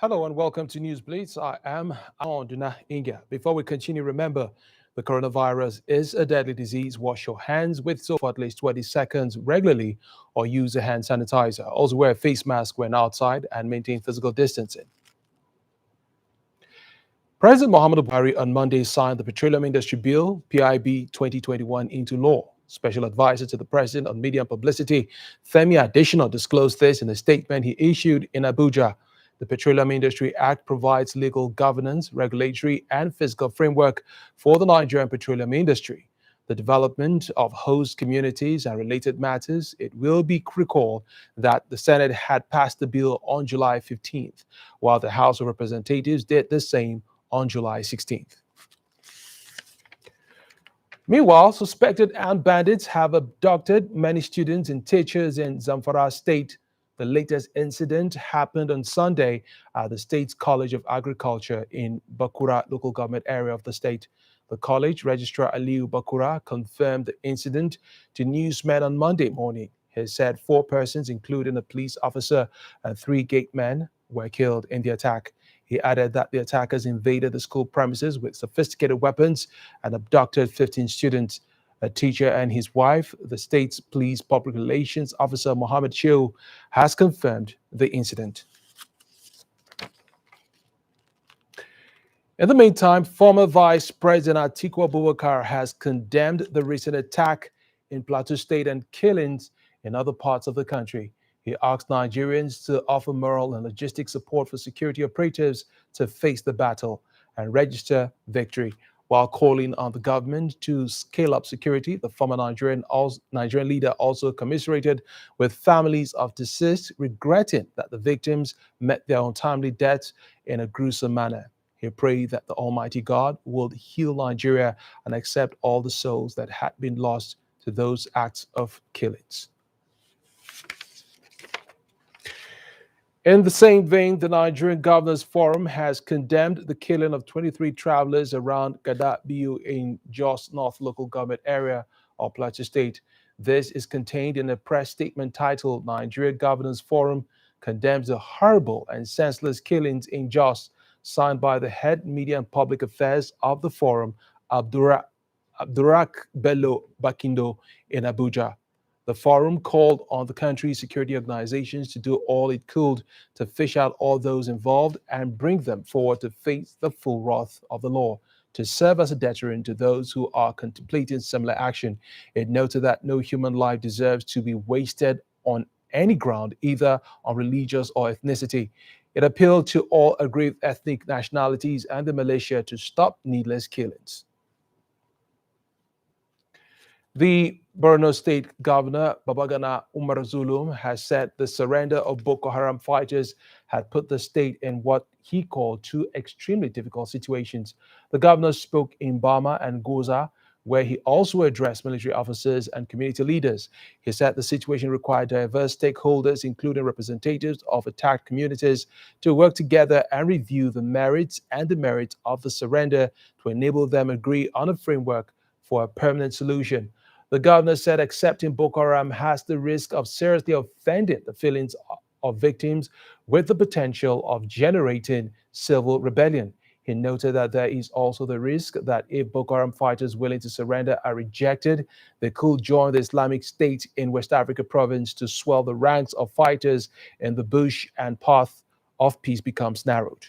Hello and welcome to Newsblitz. I am Duna Inga. Before we continue, remember the coronavirus is a deadly disease. Wash your hands with soap for at least 20 seconds regularly or use a hand sanitizer. Also wear a face mask when outside and maintain physical distancing. President Muhammadu Buhari on Monday signed the Petroleum Industry Bill, PIB 2021, into law. Special advisor to the president on media and publicity, Femi Adesina, disclosed this in a statement he issued in Abuja. The Petroleum Industry Act provides legal governance, regulatory, and fiscal framework for the Nigerian petroleum industry. The development of host communities and related matters. It will be recalled that the Senate had passed the bill on July 15th, while the House of Representatives did the same on July 16th. Meanwhile, suspected armed bandits have abducted many students and teachers in Zamfara State. The latest incident happened on Sunday at the state's College of Agriculture in Bakura local government area of the state. The college registrar Aliu Bakura confirmed the incident to newsmen on Monday morning. He said 4 persons, including a police officer and 3 gatemen, were killed in the attack. He added that the attackers invaded the school premises with sophisticated weapons and abducted 15 students. A teacher and his wife, the state's police public relations officer Mohammed Shehu, has confirmed the incident. In the meantime, former Vice President Atiku Abubakar has condemned the recent attack in Plateau State and killings in other parts of the country. He asked Nigerians to offer moral and logistic support for security operatives to face the battle and register victory. While calling on the government to scale up security, the former Nigerian leader also commiserated with families of deceased, regretting that the victims met their untimely deaths in a gruesome manner. He prayed that the Almighty God would heal Nigeria and accept all the souls that had been lost to those acts of killings. In the same vein, the Nigerian Governors Forum has condemned the killing of 23 travelers around Gadabiu in Jos North local government area of Plateau State. This is contained in a press statement titled Nigeria Governors Forum condemns the horrible and senseless killings in Jos, signed by the head media and public affairs of the forum, Abdurak Bello Bakindo, in Abuja. The forum called on the country's security organizations to do all it could to fish out all those involved and bring them forward to face the full wrath of the law, to serve as a deterrent to those who are contemplating similar action. It noted that no human life deserves to be wasted on any ground, either on religious or ethnicity. It appealed to all aggrieved ethnic nationalities and the militia to stop needless killings. The Borno State Governor, Babagana Umar Zulum, has said the surrender of Boko Haram fighters had put the state in what he called 2 extremely difficult situations. The governor spoke in Bama and Goza, where he also addressed military officers and community leaders. He said the situation required diverse stakeholders, including representatives of attacked communities, to work together and review the merits and demerits of the surrender to enable them agree on a framework for a permanent solution. The governor said accepting Boko Haram has the risk of seriously offending the feelings of victims with the potential of generating civil rebellion. He noted that there is also the risk that if Boko Haram fighters willing to surrender are rejected, they could join the Islamic State in West Africa province to swell the ranks of fighters in the bush and path of peace becomes narrowed.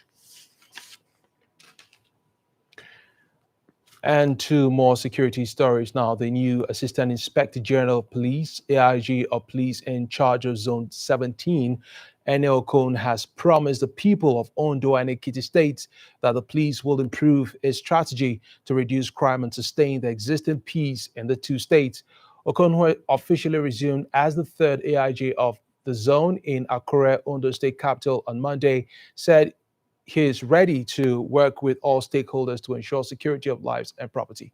And 2 more security stories now. The new Assistant Inspector General of Police, AIG of Police in charge of Zone 17, Enel Okon, has promised the people of Ondo and Ekiti states that the police will improve its strategy to reduce crime and sustain the existing peace in the 2 states. Okon, who officially resumed as the 3rd AIG of the zone in Akure, Ondo State capital on Monday, said he is ready to work with all stakeholders to ensure security of lives and property.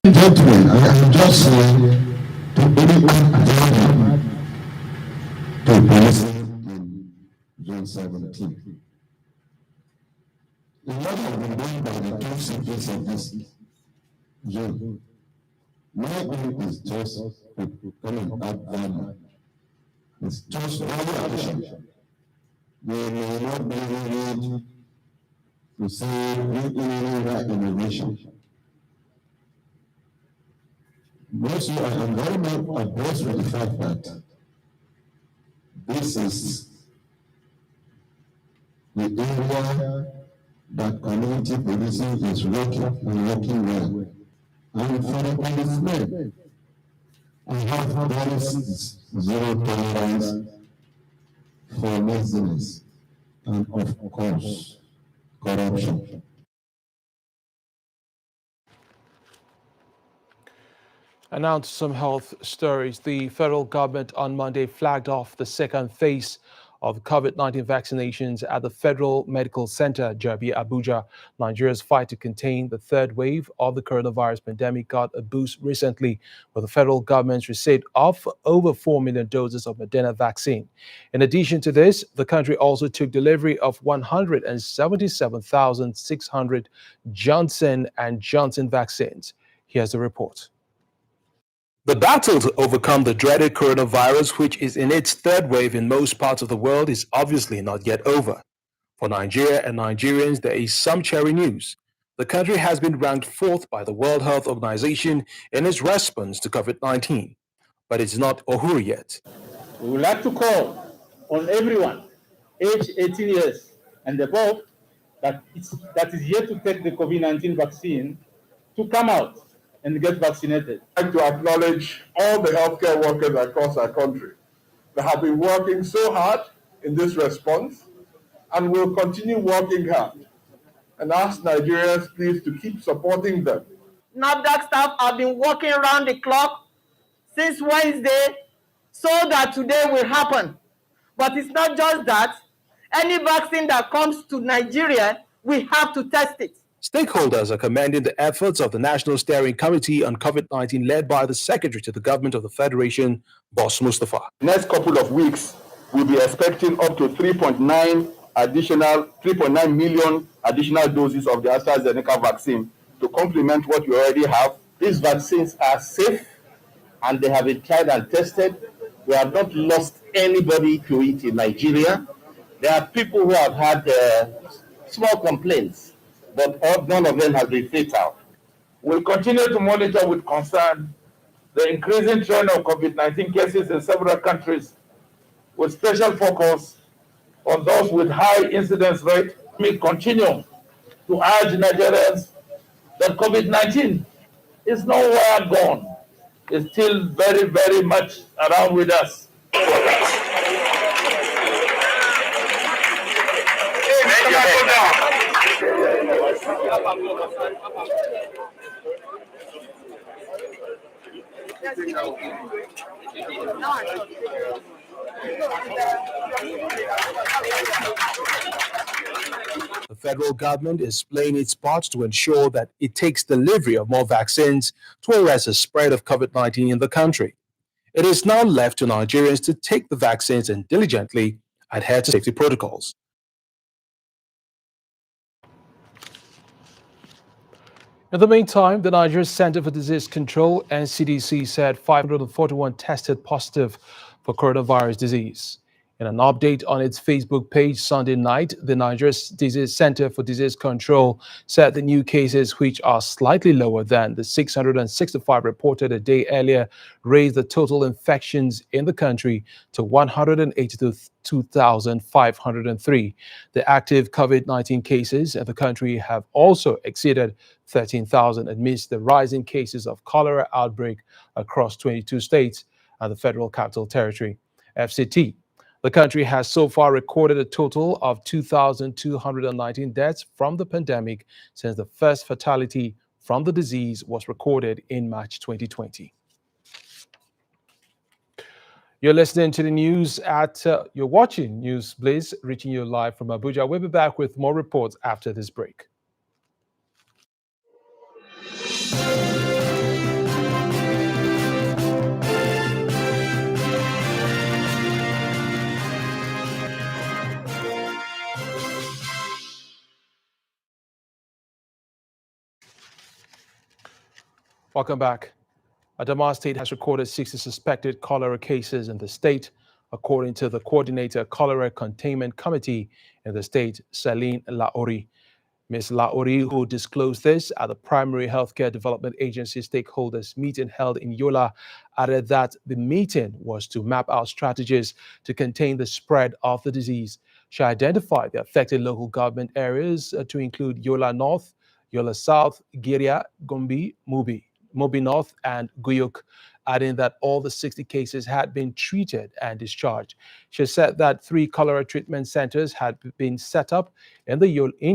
Gentlemen, I am just saying to anyone to police in Zone 17. A lot have been done by the top secrets of this zone. My aim is just to come and add value. It's just value addition. They may not be ready to say illegal immigration. Also, I am very much abreast with the fact that this is the area that community policing is working and working well. And for the policemen, I have policies zero tolerance for laziness and, of course, corruption. And now to some health stories. The federal government on Monday flagged off the second phase of COVID-19 vaccinations at the Federal Medical Center, Jabi, Abuja. Nigeria's fight to contain the third wave of the coronavirus pandemic got a boost recently with the federal government's receipt of over 4 million doses of Moderna vaccine. In addition to this, the country also took delivery of 177,600 Johnson & Johnson vaccines. Here's the report. The battle to overcome the dreaded coronavirus, which is in its third wave in most parts of the world, is obviously not yet over. For Nigeria and Nigerians, there is some cheery news. The country has been ranked fourth by the World Health Organization in its response to COVID-19. But it's not over yet. We would like to call on everyone aged 18 years and above that is yet to take the COVID-19 vaccine to come out and get vaccinated. I'd like to acknowledge all the healthcare workers across our country that have been working so hard in this response and will continue working hard, and ask Nigerians please to keep supporting them. NAFDAC staff have been working around the clock since Wednesday so that today will happen. But it's not just that. Any vaccine that comes to Nigeria, we have to test it. Stakeholders are commending the efforts of the National Steering Committee on COVID-19 led by the Secretary to the Government of the Federation, Boss Mustafa. Next couple of weeks, we'll be expecting up to 3.9 million additional doses of the AstraZeneca vaccine to complement what we already have. These vaccines are safe and they have been tried and tested. We have not lost anybody to it in Nigeria. There are people who have had small complaints, but none of them have been fatal. We'll continue to monitor with concern the increasing trend of COVID-19 cases in several countries, with special focus on those with high incidence rate. We continue to urge Nigerians that COVID-19 is nowhere gone. It's still very, very much around with us. The federal government is playing its part to ensure that it takes delivery of more vaccines to arrest the spread of COVID-19 in the country. It is now left to Nigerians to take the vaccines and diligently adhere to safety protocols. In the meantime, the Nigeria Center for Disease Control (NCDC) said 541 tested positive for coronavirus disease. In an update on its Facebook page Sunday night, the Nigeria Disease Center for Disease Control said the new cases, which are slightly lower than the 665 reported a day earlier, raised the total infections in the country to 182,503. The active COVID-19 cases in the country have also exceeded 13,000 amidst the rising cases of cholera outbreak across 22 states and the Federal Capital Territory, FCT. The country has so far recorded a total of 2,219 deaths from the pandemic since the first fatality from the disease was recorded in March 2020. You're listening to the news you're watching Newsblitz, reaching you live from Abuja. We'll be back with more reports after this break. Welcome back. Adamawa State has recorded 60 suspected cholera cases in the state. according to the coordinator Cholera Containment Committee in the state, Celine Laori. Ms. Laori, who disclosed this at the Primary Healthcare Development Agency stakeholders meeting held in Yola, added that the meeting was to map out strategies to contain the spread of the disease. She identified the affected local government areas to include Yola North, Yola South, Giria, Gombe, Mobi North, and Guyuk, adding that all the 60 cases had been treated and discharged. She said that 3 cholera treatment centers had been set up in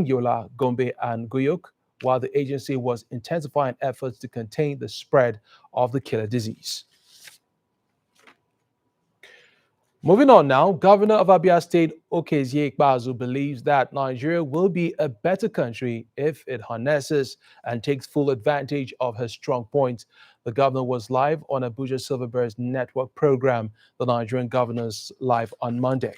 Yola, Gombe, and Guyuk, while the agency was intensifying efforts to contain the spread of the killer disease. Moving on now, Governor of Abia State, Okezie Ikpeazu, believes that Nigeria will be a better country if it harnesses and takes full advantage of her strong points. The governor was live on Abuja Silverbirds Network program, The Nigerian Governors, live on Monday.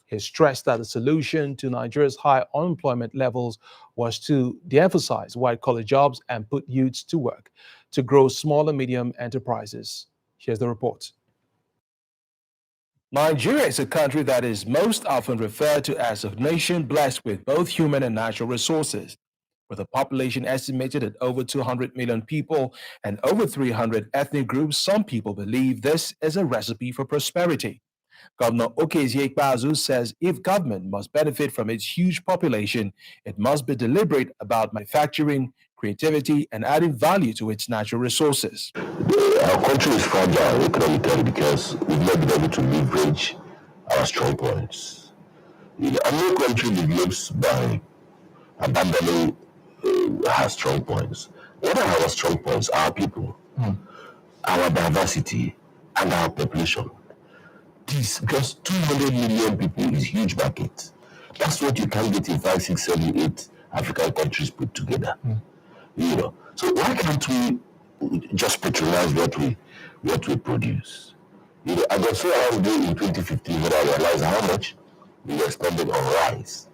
He stressed that the solution to Nigeria's high unemployment levels was to de-emphasize white-collar jobs and put youths to work to grow small and medium enterprises. Here's the report. Nigeria is a country that is most often referred to as a nation blessed with both human and natural resources. With a population estimated at over 200 million people and over 300 ethnic groups, some people believe this is a recipe for prosperity. Governor Okezie Ikpeazu says if government must benefit from its huge population, it must be deliberate about manufacturing, creativity, and adding value to its natural resources. Our country is fragile economically because we've not been able to leverage our strong points. No country develops by abandoning her strong points. What are our strong points? Our people, our diversity, and our population. This, because 200 million people is a huge market. That's what you can get in 5, 6, 7, 8 African countries put together. So why can't we just patronize what we produce? I got so angry in 2015 when I realized how much we were spending on rice.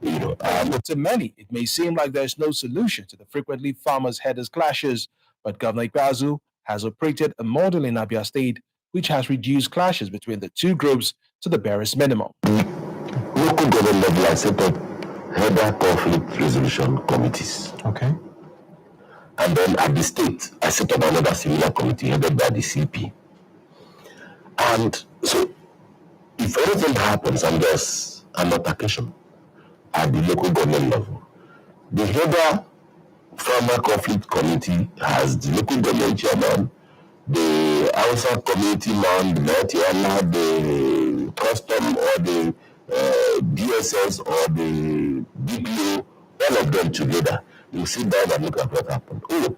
To many, it may seem like there's no solution to the frequently farmers-headers clashes, but Governor Ikpeazu has operated a model in Abia State which has reduced clashes between the two groups to the barest minimum. Local government level, I set up header conflict resolution committees. Okay. And then at the state, I set up another similar committee headed by the CP. And so, if anything happens and there's an altercation at the local government level, the header farmer conflict committee has the local government chairman, the Hausa community man, the Natiana, the custom or the DSS or the DPO, all of them together. You sit down and look at what happened. Oh,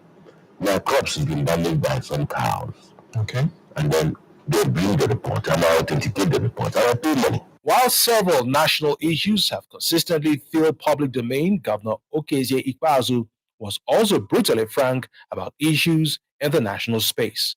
my crops has been damaged by some cows. Okay. And then they bring the report and I authenticate the report and I pay money. While several national issues have consistently filled public domain, Governor Okezie Ikpeazu was also brutally frank about issues in the national space.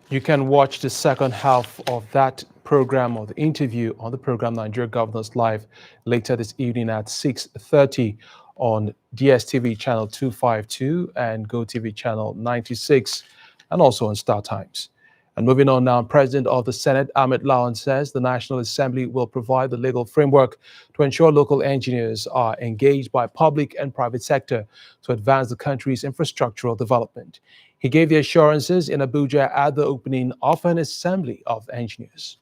You can watch the second half of that program or the interview on the program Nigeria Governors Live later this evening at 6:30 on DSTV channel 252 and GoTV channel 96 and also on Star Times. And moving on now, President of the Senate, Ahmed Lawan, says the National Assembly will provide the legal framework to ensure local engineers are engaged by public and private sector to advance the country's infrastructural development. He gave the assurances in Abuja at the opening of an assembly of engineers.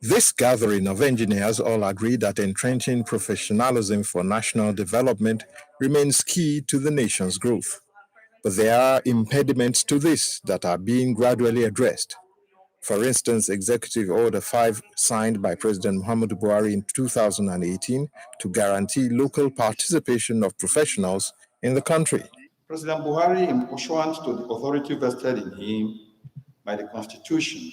This gathering of engineers all agree that entrenching professionalism for national development remains key to the nation's growth. But there are impediments to this that are being gradually addressed. For instance, Executive Order 5 signed by President Muhammadu Buhari in 2018 to guarantee local participation of professionals in the country. President Buhari, in pursuant to the authority vested in him by the Constitution,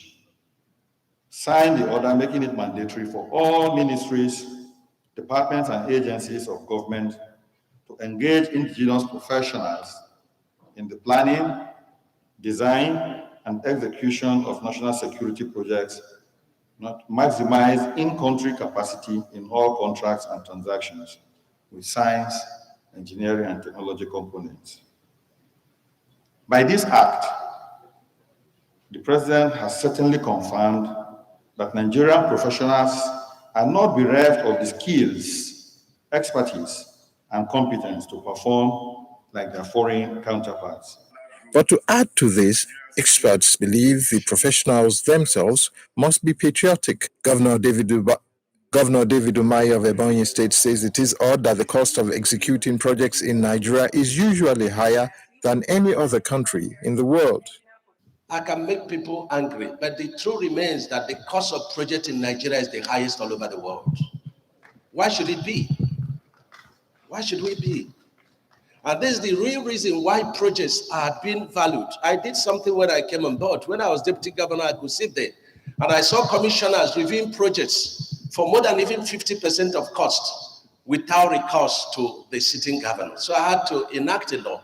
signed the order making it mandatory for all ministries, departments, and agencies of government to engage indigenous professionals in the planning, design, and execution of national security projects, not maximize in-country capacity in all contracts and transactions with science, engineering, and technology components. By this act, the President has certainly confirmed that Nigerian professionals are not bereft of the skills, expertise, and competence to perform like their foreign counterparts. But to add to this, experts believe the professionals themselves must be patriotic. Governor David Umahi of Ebonyi State says it is odd that the cost of executing projects in Nigeria is usually higher than any other country in the world. I can make people angry, but the truth remains that the cost of project in Nigeria is the highest all over the world. Why should it be? Why should we be? And this is the real reason why projects are being valued. I did something when I came on board. When I was deputy governor, I could sit there and I saw commissioners reviewing projects for more than even 50% of cost without recourse to the sitting governor. So I had to enact a law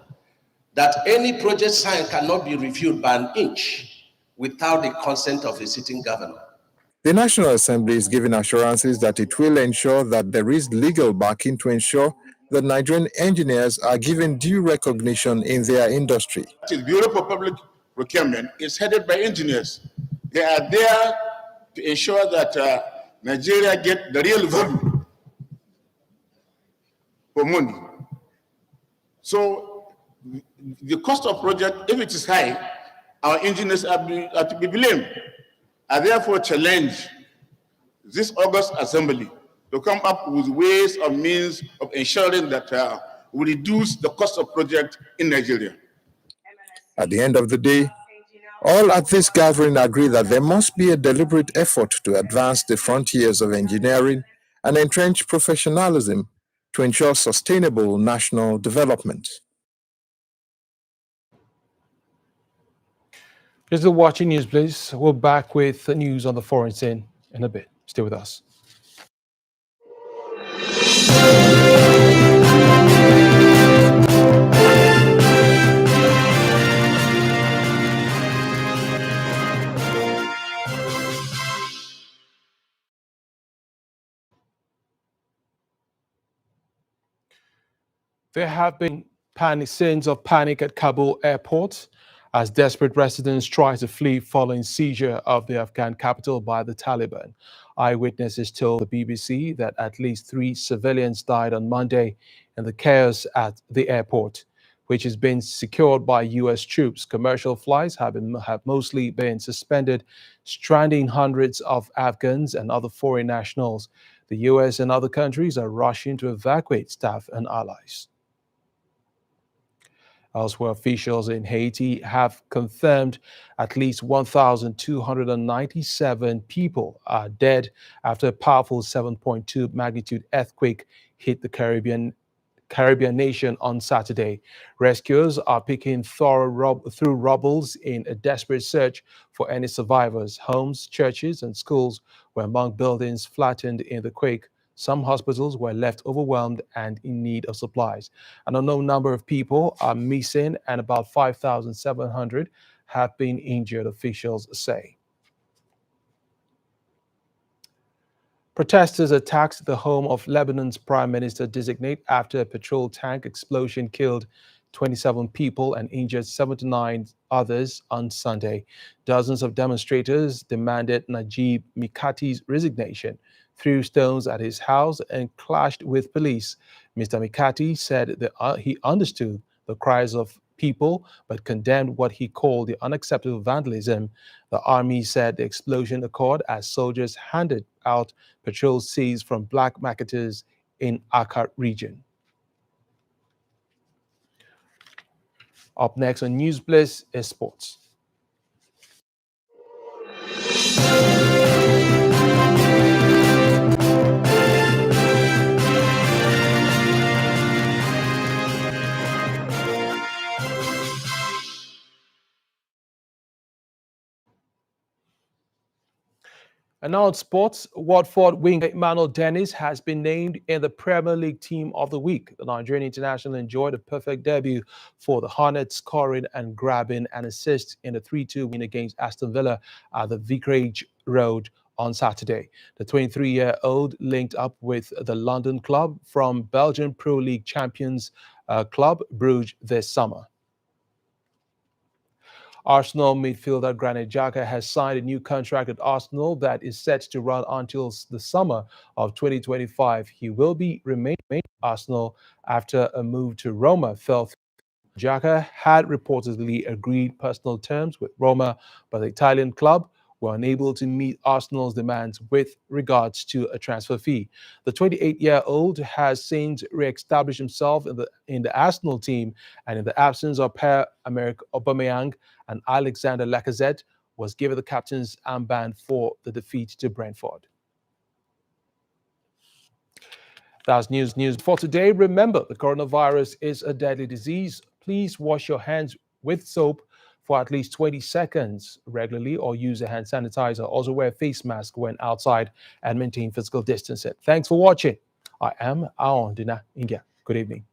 that any project signed cannot be reviewed by an inch without the consent of the sitting governor. The National Assembly is giving assurances that it will ensure that there is legal backing to ensure that Nigerian engineers are given due recognition in their industry. The Bureau for Public Procurement is headed by engineers. They are there to ensure that Nigeria get the real value for money. So the cost of project, if it is high, our engineers are to be blamed. I therefore challenge this August Assembly to come up with ways or means of ensuring that we reduce the cost of project in Nigeria. At the end of the day, all at this gathering agree that there must be a deliberate effort to advance the frontiers of engineering and entrench professionalism to ensure sustainable national development. You're still watching Newsblitz. We're back with the news on the foreign scene in a bit. Stay with us. There have been scenes of panic at Kabul airport as desperate residents try to flee following seizure of the Afghan capital by the Taliban. Eyewitnesses told the BBC that at least 3 civilians died on Monday in the chaos at the airport, which has been secured by U.S. troops. Commercial flights have mostly been suspended, stranding hundreds of Afghans and other foreign nationals. The U.S. and other countries are rushing to evacuate staff and allies. Elsewhere, officials in Haiti have confirmed at least 1,297 people are dead after a powerful 7.2 magnitude earthquake hit the Caribbean nation on Saturday. Rescuers are picking through rubbles in a desperate search for any survivors. Homes, churches, and schools were among buildings flattened in the quake. Some hospitals were left overwhelmed and in need of supplies. An unknown number of people are missing and about 5,700 have been injured, officials say. Protesters attacked the home of Lebanon's prime minister-designate after a petrol tank explosion killed 27 people and injured 79 others on Sunday. Dozens of demonstrators demanded Najib Mikati's resignation, threw stones at his house, and clashed with police. Mr. Mikati said that he understood the cries of people, but condemned what he called the unacceptable vandalism. The army said the explosion occurred as soldiers handed out petrol seized from black marketers in Akkar region. Up next on Newsblitz is sports. And now in sports, Watford winger Emmanuel Dennis has been named in the Premier League Team of the Week. The Nigerian international enjoyed a perfect debut for the Hornets, scoring and grabbing an assist in a 3-2 win against Aston Villa at the Vicarage Road on Saturday. The 23-year-old linked up with the London club from Belgian Pro League champions Club Brugge this summer. Arsenal midfielder Granit Xhaka has signed a new contract at Arsenal that is set to run until the summer of 2025. He will be remaining at Arsenal after a move to Roma fell through. Xhaka had reportedly agreed personal terms with Roma, but the Italian club were unable to meet Arsenal's demands with regards to a transfer fee. The 28-year-old has since re-established himself in the Arsenal team, and in the absence of Pierre-Emerick Aubameyang and Alexander Lacazette, was given the captain's armband for the defeat to Brentford. That's news for today. Remember, the coronavirus is a deadly disease. Please wash your hands with soap for at least 20 seconds regularly, or use a hand sanitizer. Also wear a face mask when outside and maintain physical distancing. Thanks for watching. I am Aon Dina Ingia. Good evening.